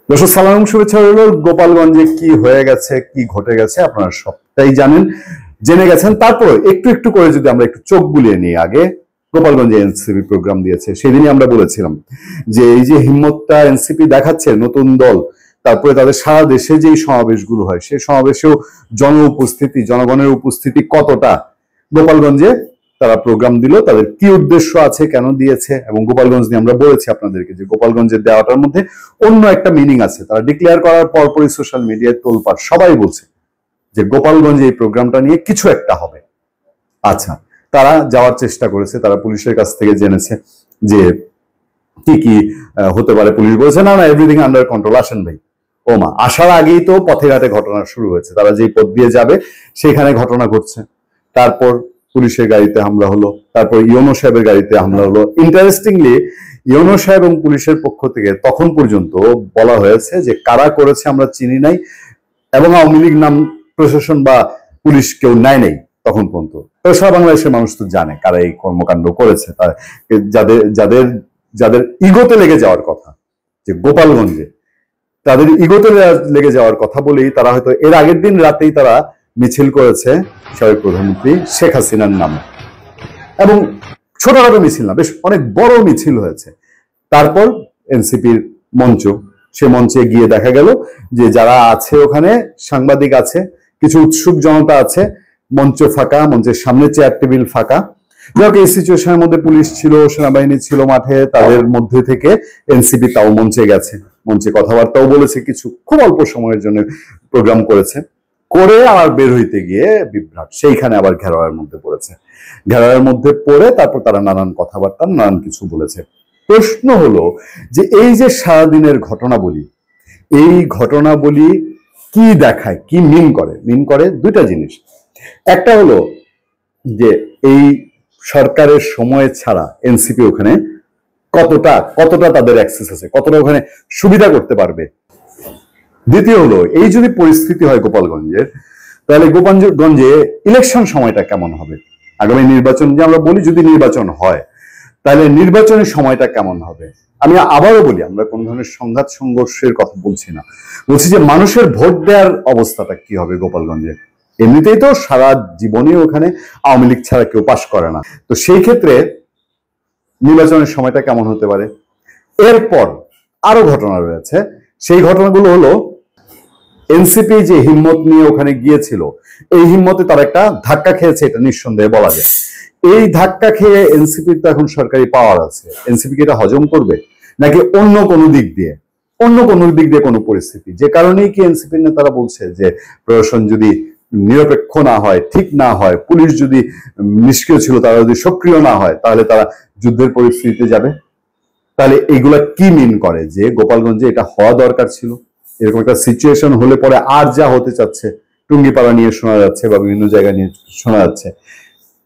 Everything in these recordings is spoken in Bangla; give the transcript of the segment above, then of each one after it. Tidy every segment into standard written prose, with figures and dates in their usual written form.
দর্শক সালাম শুভেচ্ছা রইল। গোপালগঞ্জে কি হয়ে গেছে, কি ঘটে গেছে আপনারা সবটাই জানেন, জেনে গেছেন। তারপর একটু একটু করে যদি আমরা একটু চোখ বুলিয়ে নিই, আগে গোপালগঞ্জে এনসিপি প্রোগ্রাম দিয়েছে, সেদিনই আমরা বলেছিলাম যে এই যে হিম্মতটা এনসিপি দেখাচ্ছে, নতুন দল, তারপরে তাদের সারা দেশে যেই সমাবেশগুলো হয় সেই সমাবেশেও জনগণের উপস্থিতি কতটা। গোপালগঞ্জে তারা প্রোগ্রাম দিল, তাদের কি উদ্দেশ্য আছে, কেন দিয়েছে, এবং গোপালগঞ্জ নিয়ে আমরা বলেছি আপনাদেরকে যে গোপালগঞ্জের দেওয়াটার মধ্যে অন্য একটা মিনিং আছে। তারা ডিক্লেয়ার করার পরপরই সোশ্যাল মিডিয়ায় তোলপাড়, সবাই বলছে যে গোপালগঞ্জে এই প্রোগ্রামটা নিয়ে কিছু একটা হবে। আচ্ছা, তারা যাওয়ার চেষ্টা করেছে, তারা পুলিশের কাছ থেকে জেনেছে যে কি কি হতে পারে। পুলিশ বলেছে না না, এভরিথিং আন্ডার কন্ট্রোল, আসেন ভাই। ওমা, আসার আগেই তো পথে ঘাটে ঘটনা শুরু হয়েছে, তারা যেই পথ দিয়ে যাবে সেখানে ঘটনা ঘটছে। তারপর পুলিশের গাড়িতে হামলা হলো, তারপর ইউনো সাহেবের গাড়িতে হামলা হলো। ইন্টারেস্টিংলি ইউনো সাহেব এবং পুলিশের পক্ষ থেকে তখন পর্যন্ত বলা হয়েছে যে কারা করেছে আমরা চিনি নাই, এবং আওয়ামী লীগ নাম প্রশাসন বা পুলিশ কেউ নেয় নাই তখন পর্যন্ত। তো সারা বাংলাদেশের মানুষ তো জানে কারা এই কর্মকাণ্ড করেছে, যাদের যাদের যাদের ইগোতে লেগে যাওয়ার কথা, যে গোপালগঞ্জে তাদের ইগোতে লেগে যাওয়ার কথা বলেই তারা হয়তো এর আগের দিন রাতেই তারা মিছিল করেছে সাবেক প্রধানমন্ত্রী শেখ হাসিনার নামে, এবং ছোটখাটো মিছিল না, বেশ অনেক বড় মিছিল হয়েছে। তারপর এনসিপির মঞ্চ, সে মঞ্চে গিয়ে দেখা গেল যে যারা আছে ওখানে, সাংবাদিক আছে, কিছু উৎসুক জনতা আছে, মঞ্চ ফাঁকা, মঞ্চের সামনে চেয়ার টেবিল ফাঁকা। যাক, এই সিচুয়েশনের মধ্যে পুলিশ ছিল, সেনাবাহিনী ছিল মাঠে, তাদের মধ্যে থেকে এনসিপি তাও মঞ্চে গেছে, মঞ্চে কথাবার্তাও বলেছে, কিছু খুব অল্প সময়ের জন্য প্রোগ্রাম করেছে, করে আবার বের হইতে গিয়ে বিভ্রাট, সেইখানে আবার ঘেরাওয়ের মধ্যে পড়েছে। ঘেরাওয়ের মধ্যে পড়ে তারপর তারা নানান কথাবার্তা, নানান কিছু বলেছে। প্রশ্ন হলো যে এই যে সারাদিনের ঘটনাবলী, এই ঘটনাবলী কি দেখায়, কি মিন করে দুইটা জিনিস। একটা হলো যে এই সরকারের সময় ছাড়া এনসিপি ওখানে কতটা তাদের অ্যাক্সেস আছে, কতটা ওখানে সুবিধা করতে পারবে। দ্বিতীয় হলো, এই যদি পরিস্থিতি হয় গোপালগঞ্জের, তাহলে গোপালগঞ্জে ইলেকশন সময়টা কেমন হবে, আগামী নির্বাচন যে আমরা বলি, যদি নির্বাচন হয় তাহলে নির্বাচনের সময়টা কেমন হবে। আমি আবারও বলি, আমরা কোন ধরনের সংঘাত সংঘর্ষের কথা বলছি না, বলছি যে মানুষের ভোট দেওয়ার অবস্থাটা কি হবে গোপালগঞ্জে। এমনিতেই তো সারা জীবনে ওখানে আওয়ামী লীগ ছাড়া কেউ পাশ করে না, তো সেই ক্ষেত্রে নির্বাচনের সময়টা কেমন হতে পারে। এরপর আরো ঘটনা রয়েছে, সেই ঘটনাগুলো হলো এনসিপি যে হিম্মত নিয়ে ওখানে গিয়েছিল, এই হিম্মতে তারা একটা ধাক্কা খেয়েছে, এটা নিঃসন্দেহে বলা যায়। এই ধাক্কা খেয়ে এনসিপির তো এখন সরকারি পাওয়ার আছে, এনসিপি কি এটা হজম করবে, নাকি অন্য কোনো দিক দিয়ে কোনো পরিস্থিতি, যে কারণেই কি এনসিপি নেতারা বলছে যে প্রশাসন যদি নিরপেক্ষ না হয়, ঠিক না হয়, পুলিশ যদি নিষ্ক্রিয় ছিল, তারা যদি সক্রিয় না হয়, তাহলে তারা যুদ্ধের পরিস্থিতিতে যাবে। তাহলে এগুলা কি মিন করে যে গোপালগঞ্জে এটা হওয়া দরকার ছিল। এরকম একটা সিচুয়েশন হলে পরে আর যা হতে চাচ্ছে, টুঙ্গিপাড়া নিয়ে শোনা যাচ্ছে বা বিভিন্ন জায়গা নিয়ে শোনা যাচ্ছে,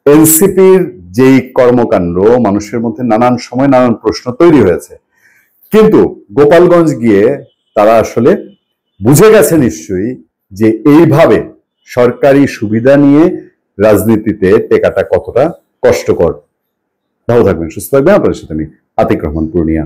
এনসিপির যেই কর্মকাণ্ড, মানুষের মধ্যে নানান সময় নানান প্রশ্ন তৈরি হয়েছে। কিন্তু গোপালগঞ্জ গিয়ে তারা আসলে বুঝে গেছে নিশ্চয়ই যে এইভাবে সরকারি সুবিধা নিয়ে রাজনীতিতে টেকাটা কতটা কষ্টকর। ভালো থাকবেন, সুস্থ থাকবেন। আপনার সাথে আমি আতিক রহমান পূর্ণিয়া।